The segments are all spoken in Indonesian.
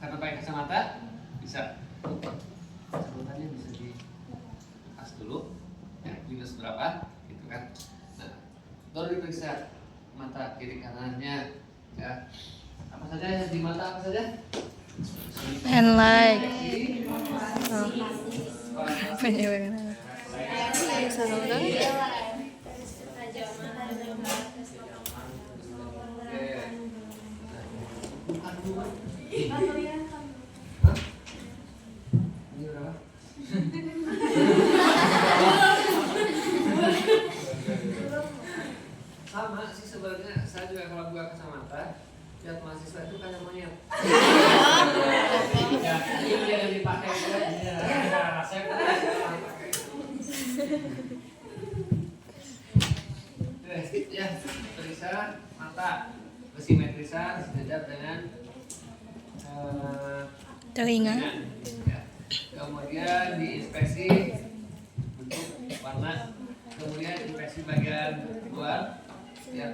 Karena pakai kacamata bisa. Kacamatanya bisa dilepas dulu. Ya, minus berapa? Gitu kan. Nah, baru diperiksa mata kiri kanannya. Ya, apa saja di mata, apa saja? And like Ini berapa? Sama sih sebenarnya, saya juga kalau buka kacamata lihat mahasiswa itu kayak monyet. Ya, ini yang dipakai ya. Saya pakai. Ya, periksa mata, simetrisan sejajar dengan telinga. ya. Kemudian diinspeksi bentuk warna, kemudian inspeksi bagian luar. Ya,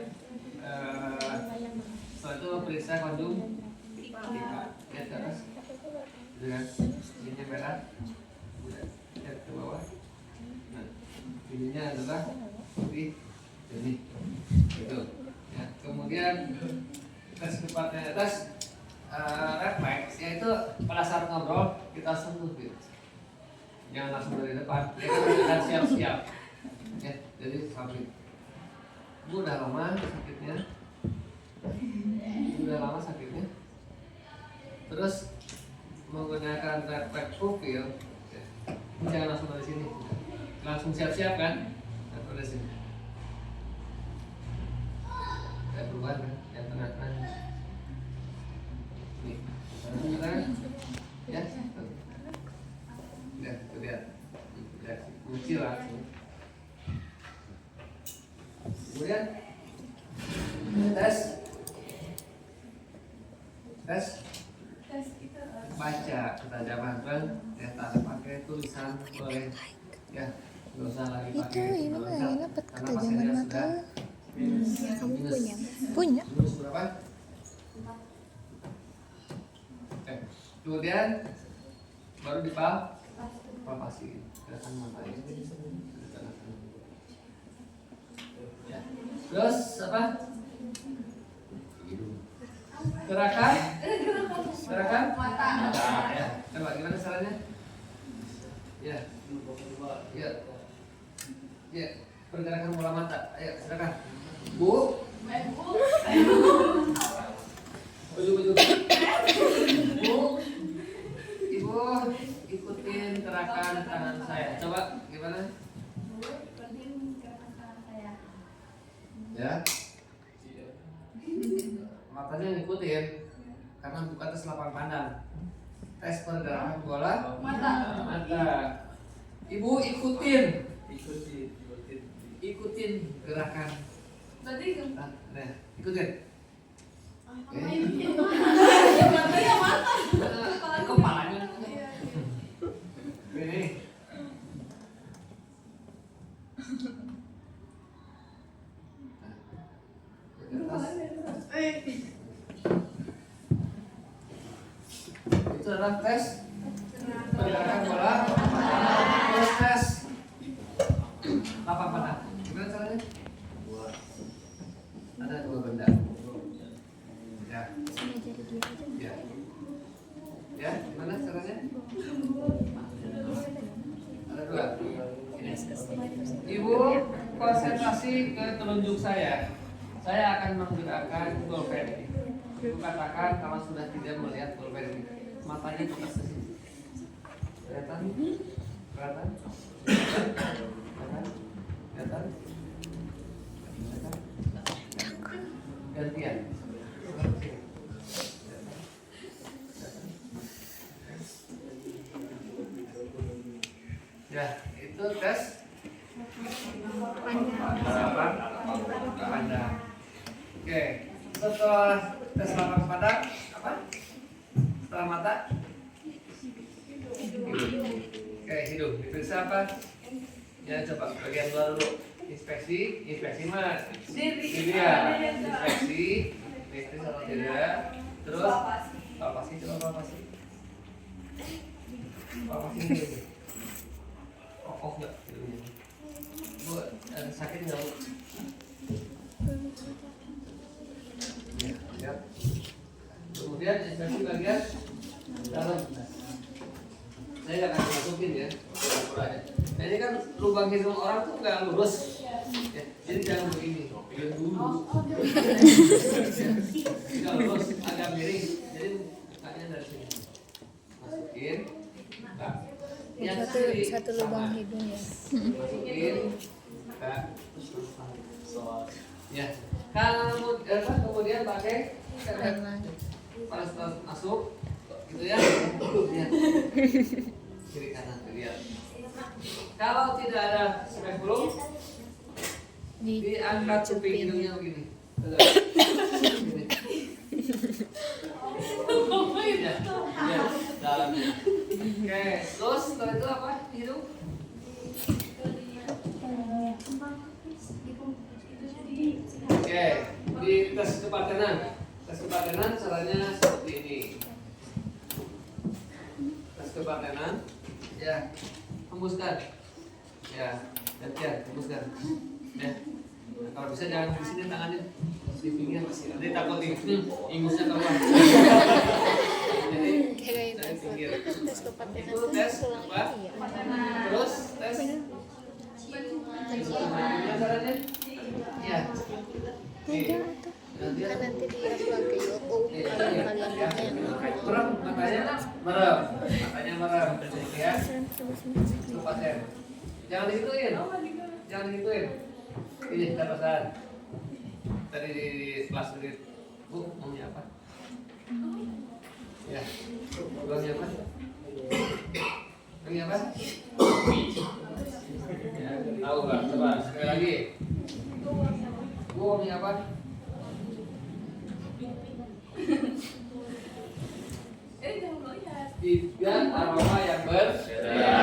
setelah itu periksa kondom pipa. Lihat ke atas, dengan ininya merah, lihat ke bawah. Nah, ininya adalah putih, jadi itu. Ya, kemudian tes cepatnya atas refleks, yaitu pada saat ngobrol kita sentuh gitu. Jangan langsung dari depan, ya kan siap-siap. Ya, jadi sampai udah lama sakitnya, terus menggunakan refleks profil, ya. Ini jangan langsung dari sini, langsung siap-siap kan, dari sini. Kayak perubahan kan, yang tengah-tengah. Nih, tengah, ya, udah, lihat, kecil langsung. Kemudian tes baca ketajaman kan, ya tak pakai tulisan boleh, ya nggak usah lagi pakai tulisan karena pasiennya sudah Punya. minus berapa? Kemudian baru dipalpasi kelihatan matanya. Ya. Terus apa? Gerakan mata. Ya. Coba gimana caranya? Ya. Ya. Ya. Pergerakan bola mata. Ayo silakan. Bu. Baju. Bu. Ibu ikutin gerakan tangan saya. Coba gimana? Ya. Matanya ngikutin karena buka tes lapang pandang. Tes pergerakan bola mata. Ibu ikutin gerakan. Nah, ikutin. Kepalanya. Ini. Itu adalah tes pergerakan bola, terus tes lapang pandang. Gimana caranya? Ada dua benda. Ya. Ya. Ya, gimana caranya? Ada dua. Ini. Ibu konsentrasi ke telunjuk saya. Saya akan menggerakkan pulpen. Ibu katakan kalau sudah tidak melihat pulpen ini, matanya fokus ke sini. Kelihatan? Gantian. Ya, itu tes pandang. Oke, setelah tes lapang pandang apa? Setelah mata? Oke, hidung. Diperiksa apa? Ya, coba bagian luar dulu. Inspeksi mah ini ya. Inspeksi atau tidak. Terus palpasi, coba palpasi. ini. Oh enggak. Bu, sakit nggak bu? Ya, ya. Kemudian inspeksi bagian dalam. Saya nggak akan masukin ya. Nah ini kan lubang hidung orang tuh nggak lurus. Ya, jadi jangan begini. Pegang dulu. Nggak lurus, agak miring. Jadi bukanya dari sini. Masukin. Nah, yang Satu lubang hidung ya. masukin. Nah, ya. Kemudian pakai pas masuk gitu ya. Lihat. Kiri kanan lihat. Kalau tidak ada spekulum, diangkat kuping hidungnya begini. Begini. Ya, ya, dalamnya. Oke, terus setelah itu apa? Hidung. Oke, di tes kepatenan. Tes kepatenan caranya seperti ini. Tes kepatenan, ya, hembuskan. Ya, gantian, hembuskan. Ya. Nah, kalau bisa jangan di sini tangannya di pinggir masih. Nanti takut ingusnya keluar. Jadi dari pinggir. Itu tes apa? Terus tes. Gimana caranya? Ya. Nanti di-upload ke YouTube kalau kalian punya. Merem, matanya merem. Matanya merem. Ya. Itu pasien. Jangan digituin. Jangan digituin. Ini terusan. Tadi di kelas dulu. Bu, maunya apa? Ya. Maunya apa? Maunya apa? Ya, tahu nggak? Coba sekali lagi. Bu, maunya apa? Tiga aroma yang berbeda,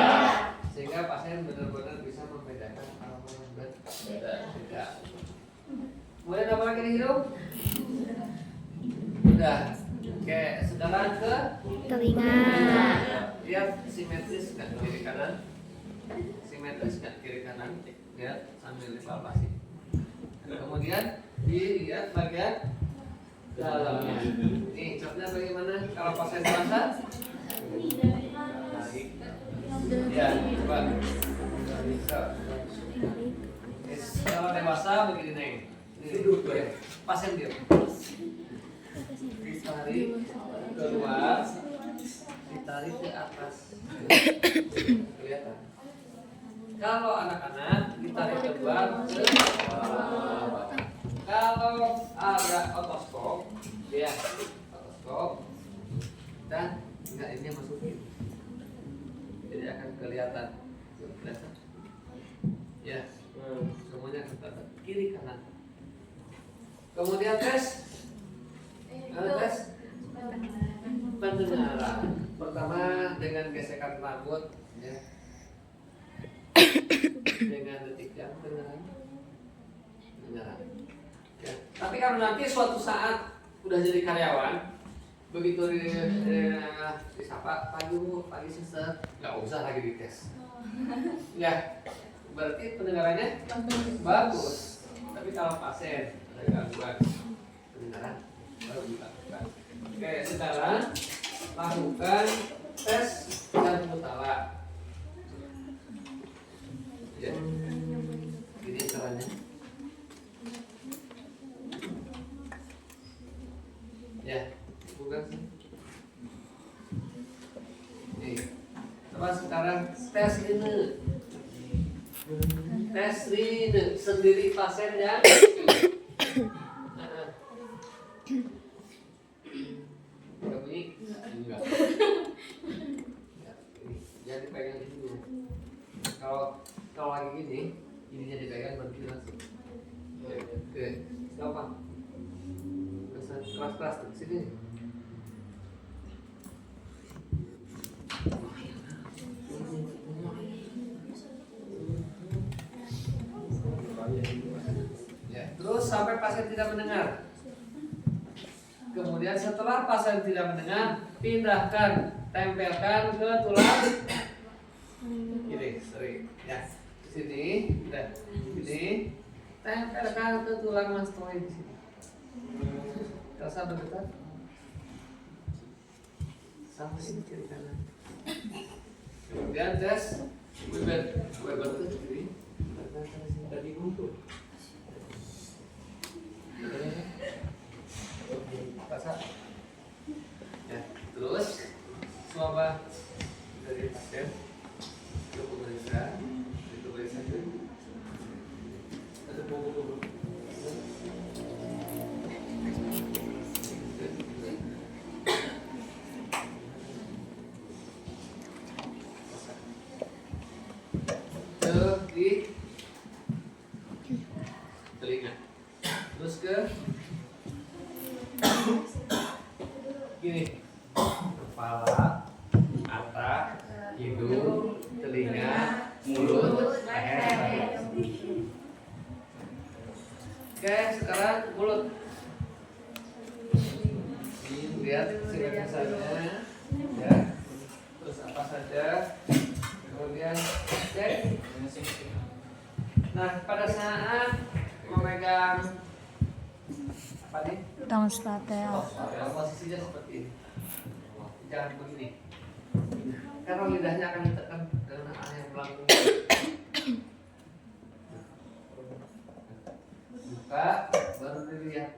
sehingga pasien benar-benar bisa membedakan aroma yang berbeda. Kemudian apa lagi di hidung? Udah. Oke, sekarang ke Telinga. Lihat simetris kan kiri kanan. Simetris kan kiri kanan. Lihat sambil dipalpasi. Kemudian dilihat bagian dalamnya. Nih, contohnya bagaimana kalau pasien dewasa? Ya, coba. Kalau dewasa begini nih. Ini duduk ya. Pasien diam. Ditarik keluar, ditarik ke atas. Kelihatan. Kalau anak-anak ditarik keluar ke bawah. Kalau ada otoskop, ya otoskop, dan enggak ini masukin, jadi akan kelihatan. Ya, semuanya kelihatan kiri kanan. Kemudian tes pendengaran. Pertama dengan gesekan rambut, ya, dengan detik jam pendengaran. Ya. Tapi kalau nanti suatu saat udah jadi karyawan, begitu disapa pagi bu, pagi suster, nggak usah lagi dites. Ya, berarti pendengarannya bagus. Tapi kalau pasien ada gangguan pendengaran, baru dilakukan. Oke, sekarang lakukan tes jantung utara. Ya, ini caranya. Ya, bukan sih. Nih, coba sekarang tes ini. Tes ini sendiri pasien ya. Enggak bunyi? Enggak. Ya, ini jangan dipegang di sini. Kalau lagi gini, ininya dipegang berarti langsung. Oke, gampang. Keras-keras di sini. Ya, terus sampai pasien tidak mendengar. Kemudian setelah pasien tidak mendengar, pindahkan, tempelkan ke tulang Gini, sorry. Ya, di sini, udah. Sini, tempelkan ke tulang mastoid di sini. Rasa berdekat. Sampai sini kiri kanan. Kemudian tes Weber ke kiri. Tadi guntur. Rasa. Ya, terus coba dari pasien. Coba periksa, itu periksa dulu. Ada buku-buku. Di telinga, terus ke gini, kepala, mata, hidung, telinga, mulut, leher. Oke, sekarang mulut. Ini lihat kesannya, ya. Terus apa saja, kemudian cek. Nah, pada saat memegang apa nih? Tong statel. Posisinya seperti ini. Jangan begini. Karena lidahnya akan ditekan dengan arah yang melambung. Buka, baru dilihat.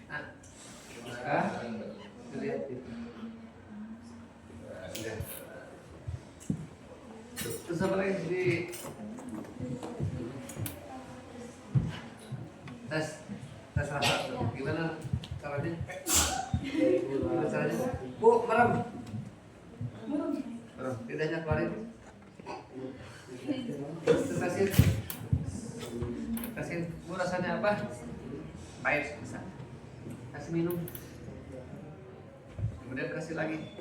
Nah, buka, dilihat itu. Terus apa lagi di tes rasa gimana caranya? Gimana caranya? Bu, merem, lidahnya keluarin. Terus kasih, bu rasanya apa? Pahit, bisa. Kasih minum. Kemudian kasih lagi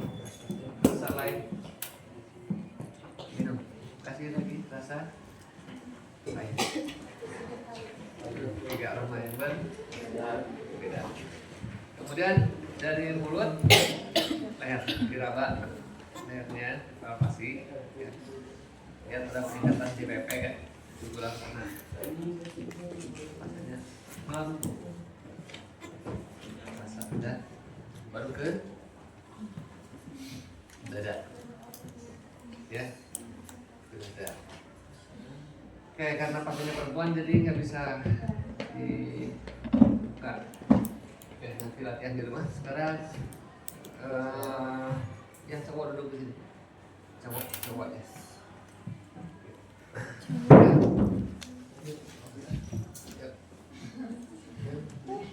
rasa lain. Minum, kasih lagi rasa lain. Tiga aroma yang berbeda. Kemudian dari mulut, leher diraba, lehernya palpasi. Ya. Lihat ada peningkatan CPP kan, di tulang sana. Rasanya rasa udah, baru ke dada. Ya. Oke, karena pasiennya perempuan jadi nggak bisa dibuka. Oke, nanti latihan di rumah. Sekarang yang cowok duduk di sini. Cowok ya.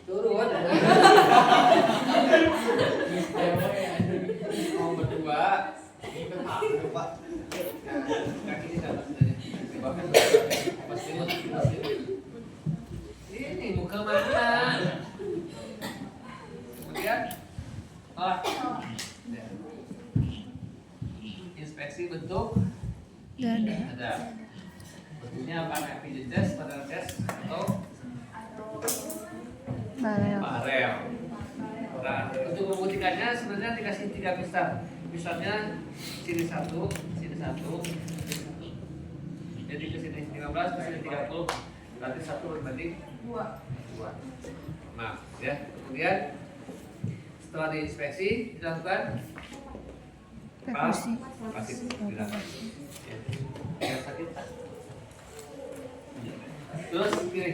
Turun. Mau berdua. Ini Pak. Kaki di atas saja. Ini muka mana? Kemudian inspeksi bentuk dada. Bentuknya pakai pijet test, pada test atau barel. Nah, untuk membuktikannya sebenarnya dikasih 3 pistar. Pistarnya sini 1, sini 1. Jadi ke sini 15, ke sini 30. Berarti 1 berbanding 2. Nah, ya. Kemudian setelah diinspeksi dilakukan pasif dilakukan. Ya, sakit. Terus kiri.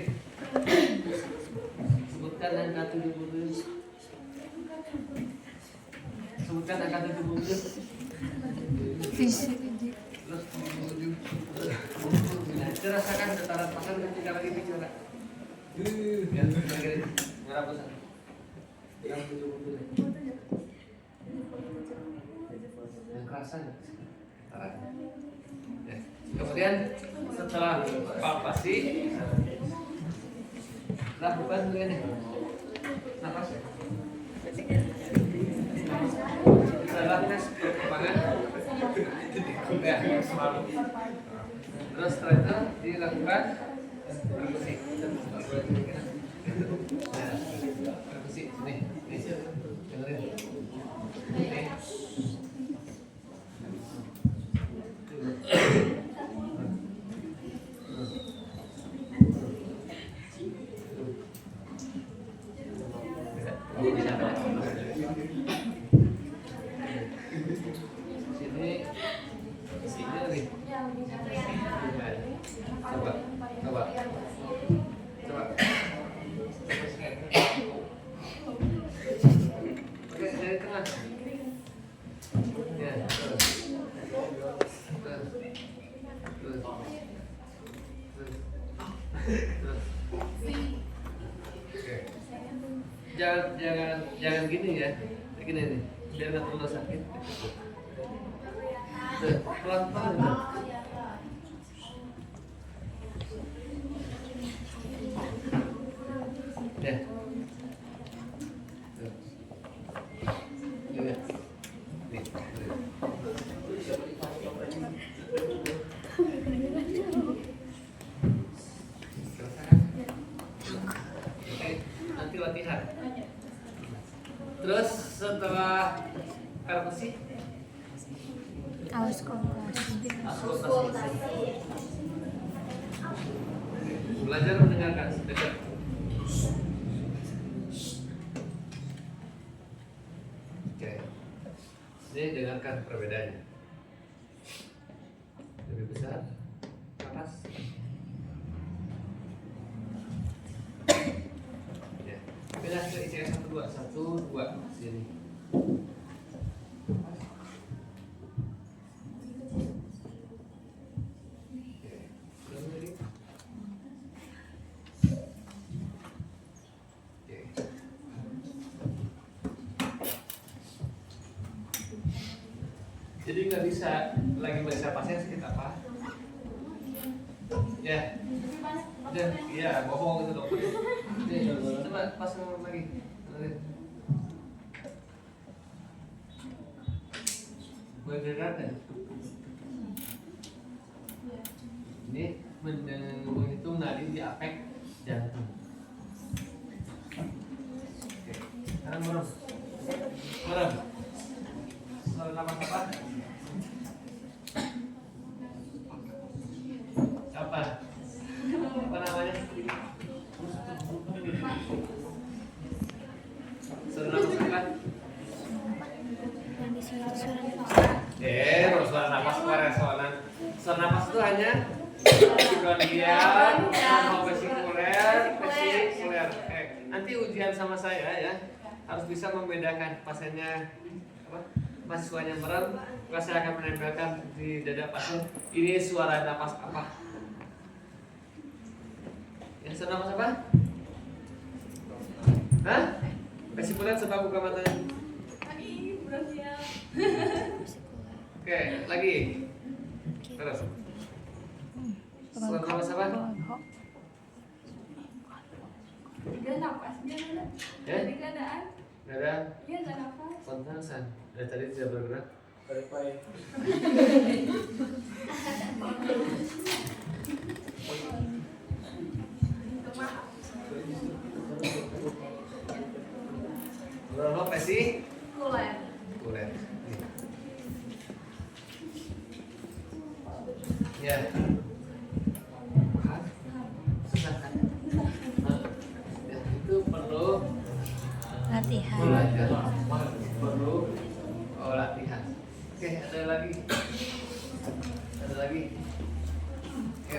Sebutkan angka 70. Sebutkan angka 70. Fisik. Terus 70. Nah, rasakan getaran pasar ketika lagi bicara. Ya, lagi merah besar. Yang 70. Yang kerasa ya. Kemudian setelah palpasi lakukan begini. Napas ya. Setelah tes perkembangan ya, selalu. Terus setelah itu dilakukan perkusi. Perkusi ini. Dengerin. Ini. Sini nih. Coba. Oke, dari tengah. Ya, terus. Oke. Jangan gini ya. Gini nih. Biar nggak terlalu sakit. Pelan-pelan. Ya. Nanti latihan. Terus setelah karpesi, Auskultasi. Belajar mendengarkan dekat. Oke. Ini dengarkan perbedaannya. Lebih besar, atas. Ya. Pindah ke ICS 1, 2 sini. Jadi nggak bisa lagi meriksa pasien sakit apa? Ya, iya bohong itu dokter. Coba pasang lagi. Boleh dengarkan? Ini menghitung nadi di apek jantung. Oke, sekarang merem. Selalu napas apa? Apa namanya? Suara napas apa? Suara napas resonan. Suara napas itu hanya gondian, vesikuler. Nanti ujian sama saya ya, harus bisa membedakan pasiennya apa? Mahasiswanya merem, maka saya akan menempelkan di dada pasien. Ini suara napas apa? Yang suara napas apa? Hah? Vesikuler, coba buka matanya. Oke, lagi. Terus. Suara napas apa? Gak napas, gak ada. Ya? Gak ada. Gak ada. Iya, gak napas. Kontrasan. Dari tadi tidak bergerak. Verify. Berapa pesi? Kulen. Ya. Susah kan? Ya, itu perlu Latihan. belajar. Perlu latihan. Oke, ada lagi. Oke.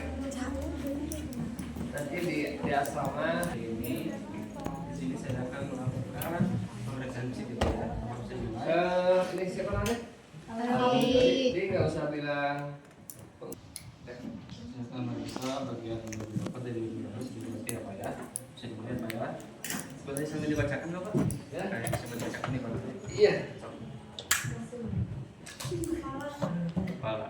Nanti di asrama ini di sini saya akan melakukan pemeriksaan fisik ya. Ini siapa namanya? Jadi nggak usah bilang. Saya meriksa bagian beberapa dari harus dimengerti apa ya? Bisa dilihat Pak ya? Sebenarnya sambil dibacakan dong Pak? Ya. Kayak sambil dibacakan nih Pak. Iya. Kepala.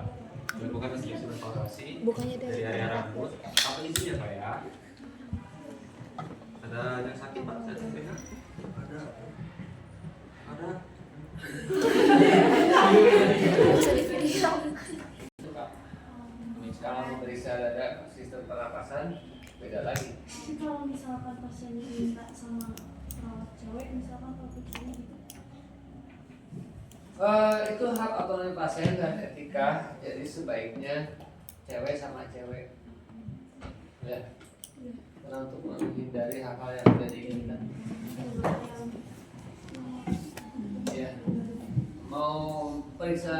Melakukan hasil evaluasi Bukannya dari area rambut. Apa isinya Pak ya? Ada yang sakit Pak? Saya sampaikan. Ada. Bisa di video. Kalau memeriksa dada sistem pernapasan beda lagi. Tapi kalau misalkan pasiennya minta sama perawat cewek, misalkan kalau cewek gitu. Itu hak otonomi pasien dan etika, jadi sebaiknya cewek sama cewek ya, karena untuk menghindari hal-hal yang tidak diinginkan. mau periksa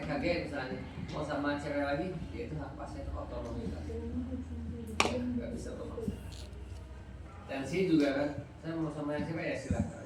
EKG misalnya, mau sama cewek lagi, ya itu hak pasien otonomi kan. Nggak bisa memaksa. Tensi juga kan, saya mau sama yang cewek ya silakan.